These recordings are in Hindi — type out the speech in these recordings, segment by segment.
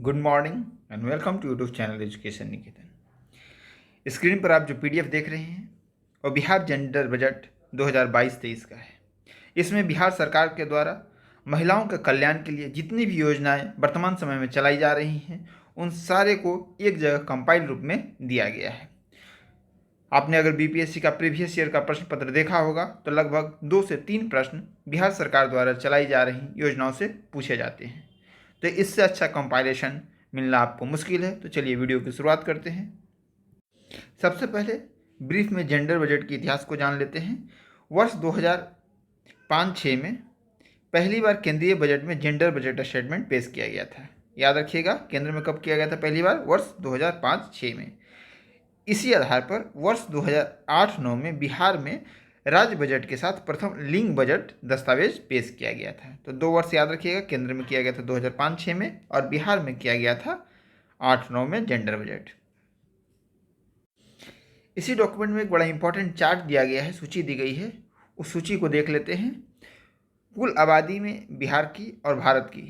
Good morning and welcome to YouTube channel Education Niketan. Screen पर आप जो पीडीएफ देख रहे हैं वो बिहार जेंडर बजट 2022-23 का है। इसमें बिहार सरकार के द्वारा महिलाओं के कल्याण के लिए जितनी भी योजनाएं वर्तमान समय में चलाई जा रही हैं उन सारे को एक जगह कंपाइल रूप में दिया गया है। आपने अगर बीपीएससी का प्रीवियस ईयर का प्रश्न पत्र देखा होगा तो लगभग 2 से 3 प्रश्न बिहार सरकार द्वारा चलाई जा रही योजनाओं से पूछे जाते हैं। तो इससे अच्छा कंपाइलेशन मिलना आपको मुश्किल है। तो चलिए वीडियो की शुरुआत करते हैं। सबसे पहले ब्रीफ में जेंडर बजट के इतिहास को जान लेते हैं। वर्ष 2005-06 में पहली बार केंद्रीय बजट में जेंडर बजट स्टेटमेंट पेश किया गया था। याद रखिएगा, केंद्र में कब किया गया था? पहली बार वर्ष 2005-06 में। इसी आधार पर वर्ष 2008-09 में बिहार में राज्य बजट के साथ प्रथम लिंग बजट दस्तावेज पेश किया गया था। तो 2 वर्ष याद रखिएगा, केंद्र में किया गया था 2005-06 में और बिहार में किया गया था 8-9 में जेंडर बजट। इसी डॉक्यूमेंट में एक बड़ा इंपॉर्टेंट चार्ट दिया गया है, सूची दी गई है, उस सूची को देख लेते हैं। कुल आबादी में बिहार की और भारत की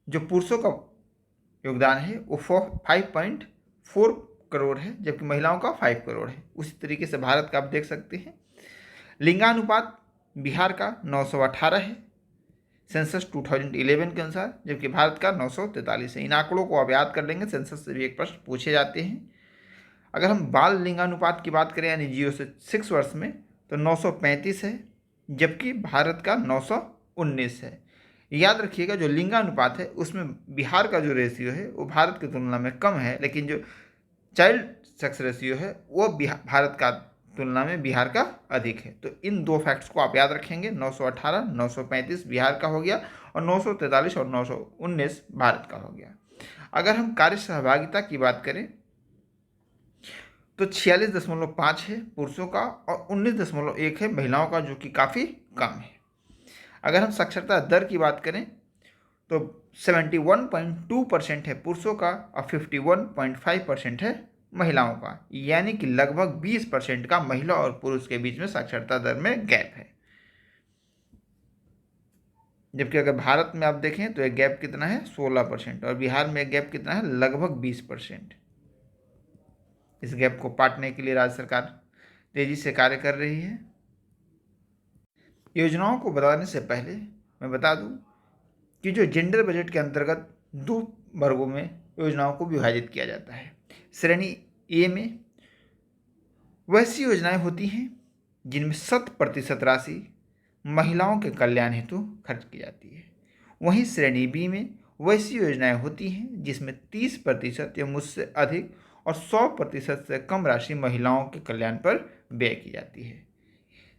जो पुरुषों का योगदान है वो 5.4 करोड़ है, जबकि महिलाओं का 5 करोड़ है। उसी तरीके से भारत का आप देख सकते हैं। लिंगानुपात बिहार का 918 है सेंसस 2011 के अनुसार, जबकि भारत का 943 है। इन आंकड़ों को आप याद कर लेंगे, सेंसस से भी एक प्रश्न पूछे जाते हैं। अगर हम बाल लिंगानुपात की बात करें यानी 0 से 6 वर्ष में तो 935 है, जबकि भारत का 919 है। याद रखिएगा, जो लिंगानुपात है उसमें बिहार का जो रेशियो है वो भारत की तुलना में कम है, लेकिन जो चाइल्ड सेक्स रेशियो है वो भारत का तुलना में बिहार का अधिक है। तो इन दो फैक्ट्स को आप याद रखेंगे। 918, 935 बिहार का हो गया और 943 और 919 भारत का हो गया। अगर हम कार्य सहभागिता की बात करें तो 46.5 है पुरुषों का और 19.1 है महिलाओं का, जो कि काफ़ी कम है। अगर हम साक्षरता दर की बात करें तो 71.2% है पुरुषों का और 51.5% है महिलाओं का, यानी कि लगभग 20% का महिला और पुरुष के बीच में साक्षरता दर में गैप है। जबकि अगर भारत में आप देखें तो एक गैप कितना है? 16% और बिहार में एक गैप कितना है? लगभग 20%। इस गैप को पाटने के लिए राज्य सरकार तेजी से कार्य कर रही है। योजनाओं को बताने से पहले मैं बता दूं कि जो जेंडर बजट के अंतर्गत 2 वर्गों में योजनाओं को विभाजित किया जाता है। श्रेणी ए में वैसी योजनाएं होती हैं जिनमें 100% राशि महिलाओं के कल्याण हेतु खर्च की जाती है। वहीं श्रेणी बी में वैसी योजनाएं होती हैं जिसमें 30% या मुझसे अधिक और 100% से कम राशि महिलाओं के कल्याण पर व्यय की जाती है।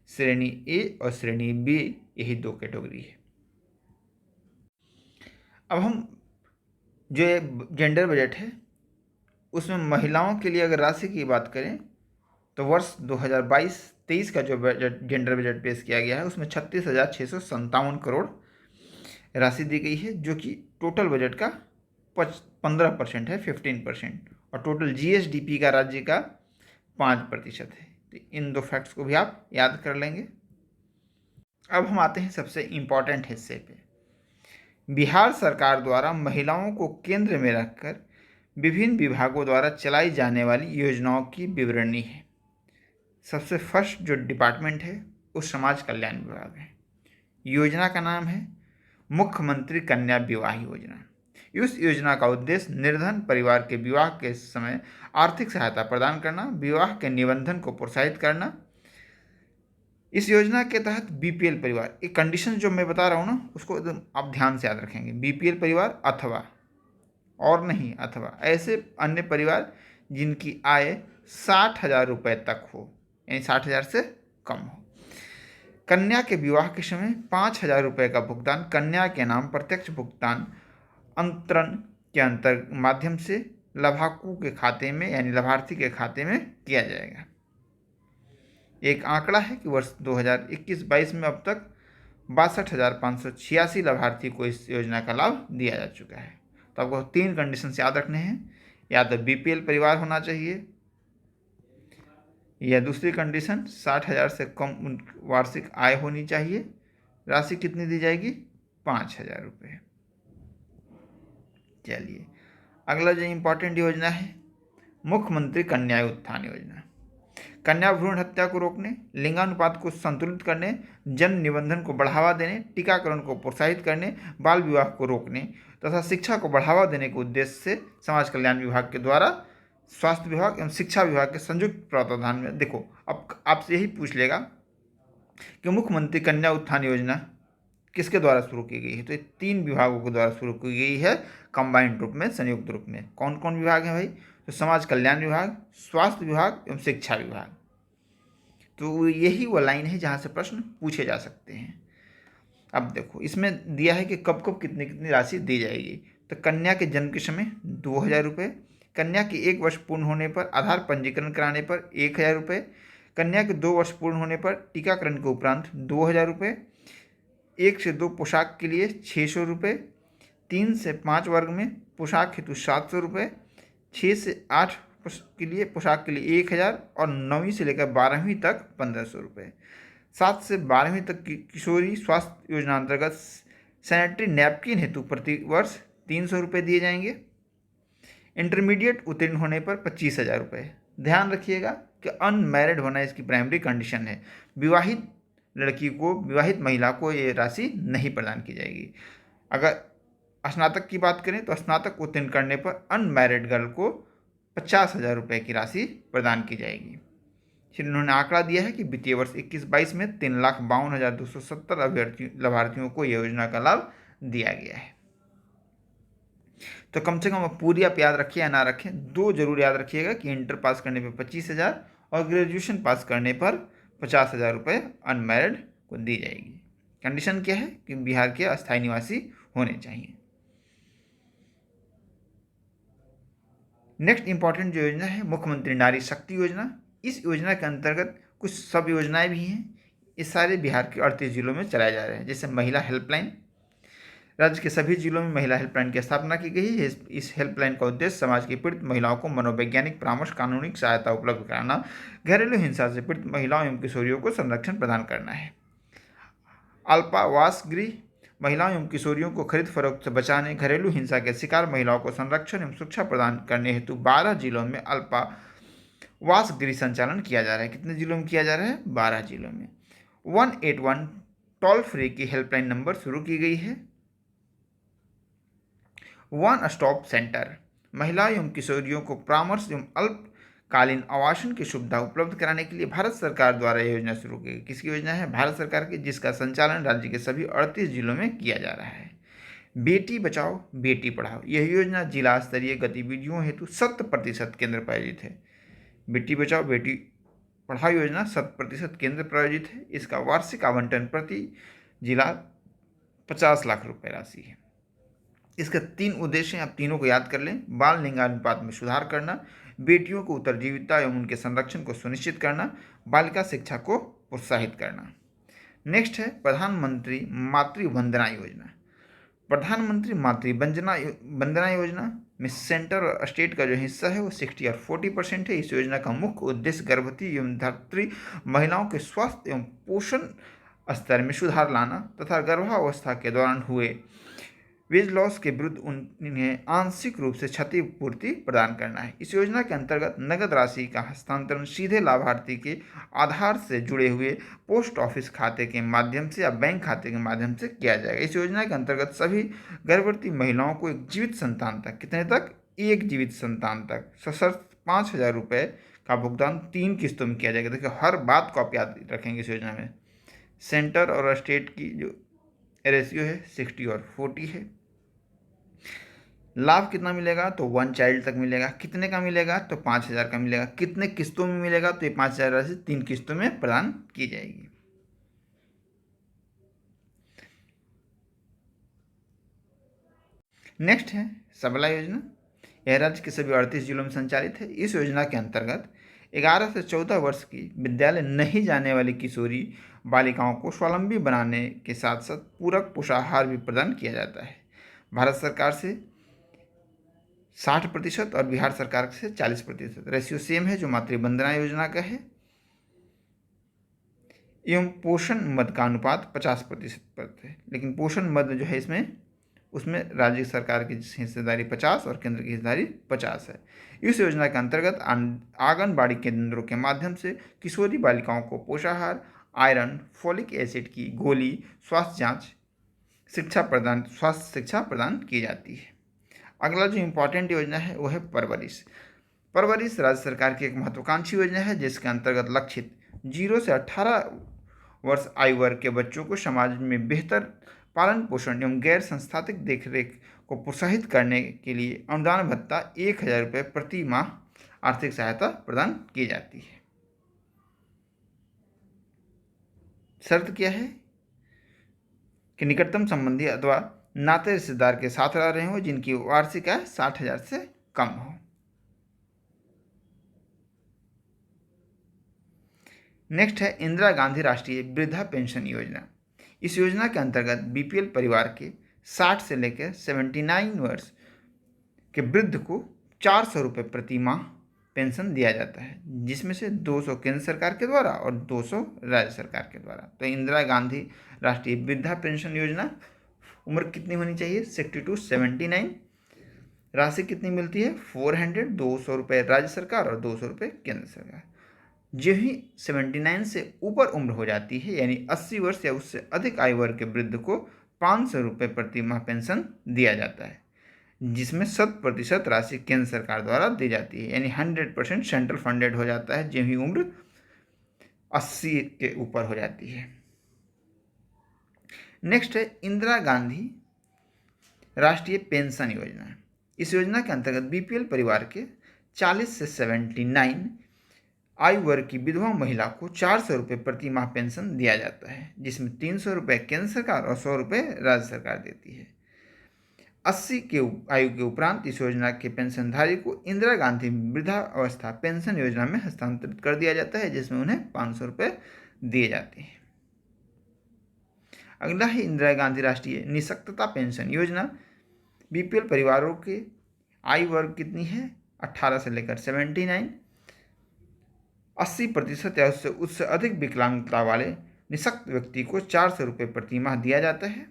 श्रेणी ए और श्रेणी बी यही 2 कैटेगरी है। अब हम जो जेंडर बजट है उसमें महिलाओं के लिए अगर राशि की बात करें तो वर्ष 2022-23 का जो बजट जेंडर बजट पेश किया गया है उसमें 36,657 करोड़ राशि दी गई है, जो कि टोटल बजट का 15% है, 15%, और टोटल जीएसडीपी का राज्य का 5% है। तो इन 2 फैक्ट्स को भी आप याद कर लेंगे। अब हम आते हैं सबसे इम्पॉर्टेंट हिस्से पे। बिहार सरकार द्वारा महिलाओं को केंद्र में रखकर विभिन्न विभागों द्वारा चलाई जाने वाली योजनाओं की विवरणी है। सबसे फर्स्ट जो डिपार्टमेंट है वो समाज कल्याण विभाग है। योजना का नाम है मुख्यमंत्री कन्या विवाह योजना। इस योजना का उद्देश्य निर्धन परिवार के विवाह के समय आर्थिक सहायता प्रदान करना, विवाह के निबंधन को प्रोत्साहित करना। इस योजना के तहत बीपीएल परिवार, एक कंडीशन जो मैं बता रहा हूँ ना उसको एकदम आप ध्यान से याद रखेंगे। बीपीएल परिवार अथवा, और नहीं अथवा, ऐसे अन्य परिवार जिनकी आय 60,000 रुपये तक हो, यानी 60,000 से कम हो। कन्या के विवाह के समय 5,000 रुपये का भुगतान कन्या के नाम प्रत्यक्ष भुगतान अंतरण के माध्यम से लाभार्थी के खाते में यानी लाभार्थी के खाते में किया जाएगा। एक आंकड़ा है कि वर्ष 2021-22 में अब तक 62,586 लाभार्थी को इस योजना का लाभ दिया जा चुका है। तो आपको 3 कंडीशन याद रखने हैं। या तो बीपीएल परिवार होना चाहिए, या दूसरी कंडीशन 60,000 से कम वार्षिक आय होनी चाहिए। राशि कितनी दी जाएगी? 5,000 रुपये। चलिए, अगला जो इम्पोर्टेंट योजना है, मुख्यमंत्री कन्या उत्थान योजना। कन्या भ्रूण हत्या को रोकने, लिंगानुपात को संतुलित करने, जन्म निबंधन को बढ़ावा देने, टीकाकरण को प्रोत्साहित करने, बाल विवाह को रोकने तथा शिक्षा को बढ़ावा देने के उद्देश्य से समाज कल्याण विभाग के द्वारा स्वास्थ्य विभाग एवं शिक्षा विभाग के संयुक्त तत्वावधान में, देखो अब आपसे यही पूछ लेगा कि मुख्यमंत्री कन्या उत्थान योजना किसके द्वारा शुरू की गई है, तो ये 3 विभागों के द्वारा शुरू की गई है, कंबाइंड रूप में, संयुक्त रूप में। कौन कौन विभाग है भाई, तो समाज कल्याण विभाग, स्वास्थ्य विभाग एवं शिक्षा विभाग। तो यही वो लाइन है जहाँ से प्रश्न पूछे जा सकते हैं। अब देखो इसमें दिया है कि कब कब कितनी कितनी राशि दी जाएगी। तो कन्या के जन्म के समय 2000 रुपये, कन्या के 1 वर्ष पूर्ण होने पर आधार पंजीकरण कराने पर 1000 रुपये, कन्या के 2 वर्ष पूर्ण होने पर टीकाकरण के उपरांत 2000 रुपये, 1 से 2 पोशाक के लिए 600 रुपये, 3 से 5 वर्ग में पोशाक हेतु 700 रुपये, 6 से 8 के लिए पोशाक के लिए 1000 और 9वीं से लेकर 12वीं तक 1500 रुपये। 7 से 12वीं तक की किशोरी स्वास्थ्य योजना अंतर्गत सैनिटरी नैपकिन हेतु प्रति वर्ष 300 रुपये दिए जाएंगे। इंटरमीडिएट उत्तीर्ण होने पर 25,000 रुपये। ध्यान रखिएगा कि अनमैरिड होना इसकी प्राइमरी कंडीशन है। विवाहित लड़की को, विवाहित महिला को ये राशि नहीं प्रदान की जाएगी। अगर स्नातक की बात करें तो स्नातक उत्तीर्ण करने पर अनमैरिड गर्ल को 50,000 रुपये की राशि प्रदान की जाएगी। फिर उन्होंने आंकड़ा दिया है कि वित्तीय वर्ष 21-22 में 3,52,270 लाभार्थियों को यह योजना का लाभ दिया गया है। तो कम से कम पूरी आप याद रखिए या ना रखें, 2 जरूर याद रखिएगा कि इंटर पास करने पर 25,000 और ग्रेजुएशन पास करने पर 50,000 रुपये अनमैरिड को दी जाएगी। कंडीशन क्या है कि बिहार के अस्थायी निवासी होने चाहिए। नेक्स्ट इंपॉर्टेंट जो योजना है, मुख्यमंत्री नारी शक्ति योजना। इस योजना के अंतर्गत कुछ सब योजनाएं भी हैं। ये सारे बिहार के 38 जिलों में चलाए जा रहे हैं। जैसे महिला हेल्पलाइन, राज्य के सभी जिलों में महिला हेल्पलाइन की स्थापना की गई है। इस हेल्पलाइन का उद्देश्य समाज की पीड़ित महिलाओं को मनोवैज्ञानिक परामर्श, कानूनी सहायता उपलब्ध कराना, घरेलू हिंसा से पीड़ित महिलाओं एवं किशोरियों को संरक्षण प्रदान करना है। अल्पावास गृह, महिलाओं एवं किशोरियों को खरीद फरोख्त से बचाने, घरेलू हिंसा के शिकार महिलाओं को संरक्षण एवं सुरक्षा प्रदान करने हेतु 12 जिलों में अल्पावास गृह संचालन किया जा रहा है। कितने जिलों में किया जा रहा है? 12 जिलों में। 181 टोल फ्री की हेल्पलाइन नंबर शुरू की गई है। वन स्टॉप सेंटर, महिलाओं एवं किशोरियों को परामर्श एवं अल्पकालीन आवासन की सुविधा उपलब्ध कराने के लिए भारत सरकार द्वारा यह योजना शुरू की गई। किसकी योजना है? भारत सरकार की, जिसका संचालन राज्य के सभी 38 जिलों में किया जा रहा है। बेटी बचाओ बेटी पढ़ाओ, यह योजना जिला स्तरीय गतिविधियों हेतु 100% केंद्र प्रायोजित है। बेटी बचाओ बेटी पढ़ाओ योजना 100% केंद्र प्रायोजित है। इसका वार्षिक आवंटन प्रति जिला 50 लाख रुपए राशि है। इसके 3 उद्देश्य हैं, आप तीनों को याद कर लें। बाल लिंगानुपात में सुधार करना, बेटियों को उत्तरजीविता एवं उनके संरक्षण को सुनिश्चित करना, बालिका शिक्षा को प्रोत्साहित करना। नेक्स्ट है प्रधानमंत्री मातृ वंदना योजना। प्रधानमंत्री मातृ वंदना योजना में सेंटर और स्टेट का जो हिस्सा है वो 60 और 40% है। इस योजना का मुख्य उद्देश्य गर्भवती एवं धात्री महिलाओं के स्वास्थ्य एवं पोषण स्तर में सुधार लाना तथा गर्भावस्था के दौरान हुए वेज लॉस के विरुद्ध उन्हें आंशिक रूप से क्षतिपूर्ति प्रदान करना है। इस योजना के अंतर्गत नगद राशि का हस्तांतरण सीधे लाभार्थी के आधार से जुड़े हुए पोस्ट ऑफिस खाते के माध्यम से या बैंक खाते के माध्यम से किया जाएगा। इस योजना के अंतर्गत सभी गर्भवती महिलाओं को एक जीवित संतान तक, कितने तक? एक जीवित संतान तक सशर्त 5,000 रुपये का भुगतान 3 किस्तों में किया जाएगा। देखिए हर बात को आप याद रखेंगे इस योजना में। सेंटर और स्टेट की जो रेशियो है 60 और 40 है। लाभ कितना मिलेगा? तो 1 चाइल्ड तक मिलेगा। कितने का मिलेगा? तो 5,000 का मिलेगा। कितने किस्तों में मिलेगा? तो ये 5,000 राशि 3 किस्तों में प्रदान की जाएगी। नेक्स्ट है सबला योजना। यह राज्य के सभी 38 जिलों में संचालित है। इस योजना के अंतर्गत 11 से 14 वर्ष की विद्यालय नहीं जाने वाली किशोरी बालिकाओं को स्वावलंबी बनाने के साथ साथ पूरक पोषाहार भी प्रदान किया जाता है। भारत सरकार से 60% और बिहार सरकार से 40%। रेशियो सेम है जो मातृ वंदना योजना का है। एवं पोषण मद का अनुपात 50% है, लेकिन पोषण मद जो है इसमें उसमें राज्य सरकार की हिस्सेदारी 50 और केंद्र की हिस्सेदारी 50 है। इस योजना के अंतर्गत आंगनबाड़ी केंद्रों के माध्यम से किशोरी बालिकाओं को पोषाहार, आयरन, फोलिक एसिड की गोली, स्वास्थ्य शिक्षा प्रदान की जाती है। अगला जो इम्पोर्टेंट योजना है वो है परवरिश। परवरिश राज्य सरकार की एक महत्वाकांक्षी योजना है जिसके अंतर्गत लक्षित 0 से 18 वर्ष आयु वर्ग के बच्चों को समाज में बेहतर पालन पोषण एवं गैर संस्थानिक देखरेख को प्रोत्साहित करने के लिए अनुदान भत्ता 1,000 रुपये प्रति माह आर्थिक सहायता प्रदान की जाती है। शर्त क्या है कि निकटतम संबंधी अथवा नाते रिश्तेदार के साथ रह रहे हो जिनकी वार्षिक आय 60,000 से कम हो। नेक्स्ट है इंदिरा गांधी राष्ट्रीय वृद्धा पेंशन योजना। इस योजना के अंतर्गत बीपीएल परिवार के 60 से लेकर 79 वर्ष के वृद्ध को 400 रुपये प्रति माह पेंशन दिया जाता है, जिसमें से 200 केंद्र सरकार के द्वारा और 200 राज्य सरकार के द्वारा। तो इंदिरा गांधी राष्ट्रीय वृद्धा पेंशन योजना, उम्र कितनी होनी चाहिए? 60 to 79। राशि कितनी मिलती है? 400, 200 रुपये राज्य सरकार और 200 रुपये केंद्र सरकार। जो ही 79 से ऊपर उम्र हो जाती है, यानी 80 वर्ष या उससे अधिक आयु वर्ग के वृद्ध को 500 रुपये प्रति माह पेंशन दिया जाता है, जिसमें 100% राशि केंद्र सरकार द्वारा दी जाती है, यानी 100% सेंट्रल फंडेड हो जाता है जो ही उम्र 80 के ऊपर हो जाती है। नेक्स्ट है इंदिरा गांधी राष्ट्रीय पेंशन योजना। इस योजना के अंतर्गत बीपीएल परिवार के 40 से 79 आयु वर्ग की विधवा महिला को 400 रुपये प्रति माह पेंशन दिया जाता है, जिसमें 300 रुपये केंद्र सरकार और 100 रुपये राज्य सरकार देती है। 80 के आयु के उपरांत इस योजना के पेंशनधारी को इंदिरा गांधी वृद्धावस्था पेंशन योजना में हस्तांतरित कर दिया जाता है, जिसमें उन्हें 500 रुपये दिए जाते हैं। अगला है इंदिरा गांधी राष्ट्रीय निःशक्तता पेंशन योजना। बीपीएल परिवारों के आयु वर्ग कितनी है? 18 से लेकर 79। 80% या उससे अधिक विकलांगता वाले निःशक्त व्यक्ति को 400 रुपये प्रति माह दिया जाता है।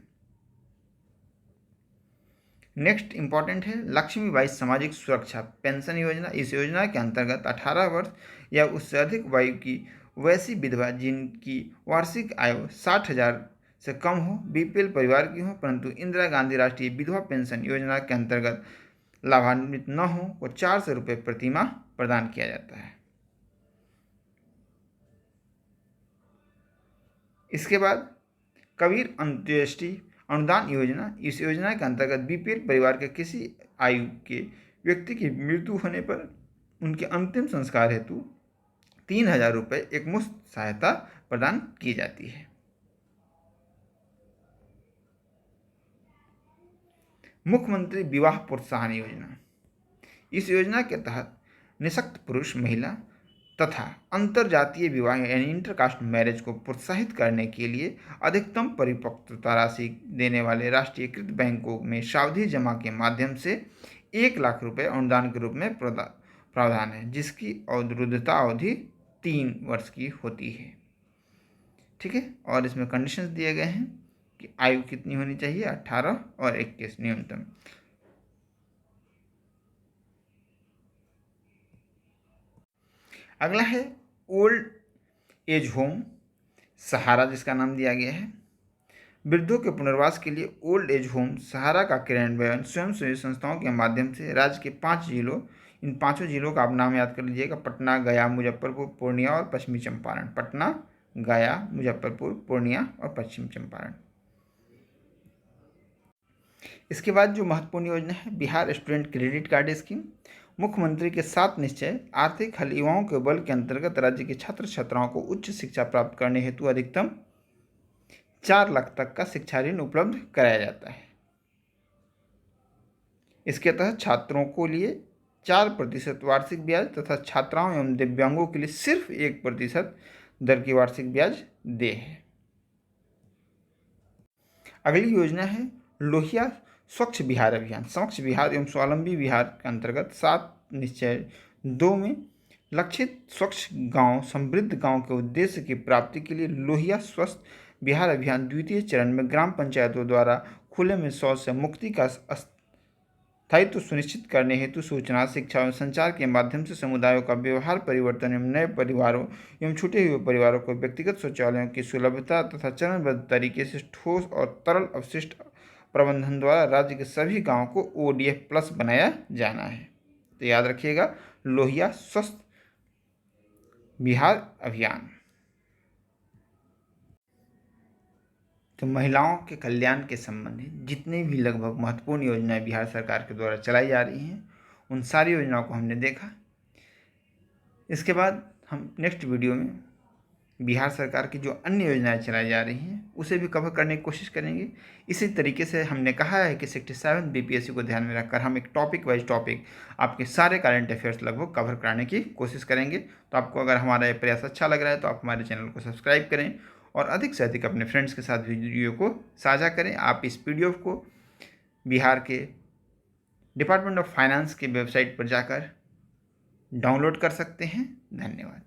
नेक्स्ट इंपॉर्टेंट है लक्ष्मीबाई सामाजिक सुरक्षा पेंशन योजना। इस योजना के अंतर्गत 18 वर्ष या उससे अधिक वायु की वैसी विधवा जिनकी वार्षिक आयु 60,000 से कम हो, बीपीएल परिवार की हो, परंतु इंदिरा गांधी राष्ट्रीय विधवा पेंशन योजना के अंतर्गत लाभान्वित न हो, को 400 रुपये प्रति माह प्रदान किया जाता है। इसके बाद कबीर अंत्येष्टि अनुदान योजना। इस योजना के अंतर्गत बीपीएल परिवार के किसी आयु के व्यक्ति की मृत्यु होने पर उनके अंतिम संस्कार हेतु 3,000 रुपये एक मुफ्त सहायता प्रदान की जाती है। मुख्यमंत्री विवाह प्रोत्साहन योजना। इस योजना के तहत निःशक्त पुरुष, महिला तथा अंतरजातीय विवाह यानी इंटरकास्ट मैरिज को प्रोत्साहित करने के लिए अधिकतम परिपक्वता राशि देने वाले राष्ट्रीयकृत बैंकों में सावधि जमा के माध्यम से 1 लाख रुपये अनुदान के रूप में प्रावधान है, जिसकी अवरुद्धता अवधि 3 वर्ष की होती है। ठीक है, और इसमें कंडीशंस दिए गए हैं कि आयु कितनी होनी चाहिए? 18 और 21 न्यूनतम। अगला है ओल्ड एज होम सहारा, जिसका नाम दिया गया है। वृद्धों के पुनर्वास के लिए ओल्ड एज होम सहारा का क्रियान्वयन स्वयंसेवी संस्थाओं के माध्यम से राज्य के 5 जिलों, इन 5 जिलों का आप नाम याद कर लीजिएगा: पटना, गया, मुजफ्फरपुर, पूर्णिया और पश्चिमी चंपारण। पटना, गया, मुजफ्फरपुर, पूर्णिया और पश्चिम चंपारण। इसके बाद जो महत्वपूर्ण योजना है Bihar student credit card scheme. मुख्यमंत्री के 7 निश्चय आर्थिक हल युवाओं के बल के अंतर्गत राज्य के छात्र छात्राओं को उच्च शिक्षा प्राप्त करने हेतु अधिकतम 4 लाख तक का शिक्षा ऋण उपलब्ध कराया जाता है। इसके तहत छात्रों को लिए 4% वार्षिक ब्याज तथा छात्राओं एवं दिव्यांगों के लिए सिर्फ 1% दर की वार्षिक ब्याज दे है। अगली योजना है लोहिया स्वच्छ बिहार अभियान। स्वच्छ बिहार एवं स्वावलंबी बिहार के अंतर्गत 7 निश्चय 2 में लक्षित स्वच्छ गांव समृद्ध गांव के उद्देश्य की प्राप्ति के लिए लोहिया स्वच्छ बिहार अभियान द्वितीय चरण में ग्राम पंचायतों द्वारा खुले में शौच से मुक्ति का स्थायित्व सुनिश्चित करने हेतु सूचना, शिक्षा एवं संचार के माध्यम से समुदायों का व्यवहार परिवर्तन एवं नए परिवारों एवं छूटे हुए परिवारों को व्यक्तिगत शौचालयों की सुलभता तथा चरणबद्ध तरीके से ठोस और तरल अपशिष्ट प्रबंधन द्वारा राज्य के सभी गांवों को ODF प्लस बनाया जाना है। तो याद रखिएगा, लोहिया स्वस्थ बिहार अभियान। तो महिलाओं के कल्याण के संबंधित जितनी भी लगभग महत्वपूर्ण योजनाएं बिहार सरकार के द्वारा चलाई जा रही हैं, उन सारी योजनाओं को हमने देखा। इसके बाद हम नेक्स्ट वीडियो में बिहार सरकार की जो अन्य योजनाएं चलाई जा रही हैं उसे भी कवर करने की कोशिश करेंगे। इसी तरीके से हमने कहा है कि 67 BPSC को ध्यान में रखकर हम एक टॉपिक वाइज टॉपिक आपके सारे करंट अफेयर्स लगभग कवर कराने की कोशिश करेंगे। तो आपको अगर हमारा ये प्रयास अच्छा लग रहा है तो आप हमारे चैनल को सब्सक्राइब करें और अधिक से अधिक अपने फ्रेंड्स के साथ वीडियो को साझा करें। आप इस PDF को बिहार के डिपार्टमेंट ऑफ फाइनेंस की वेबसाइट पर जाकर डाउनलोड कर सकते हैं। धन्यवाद।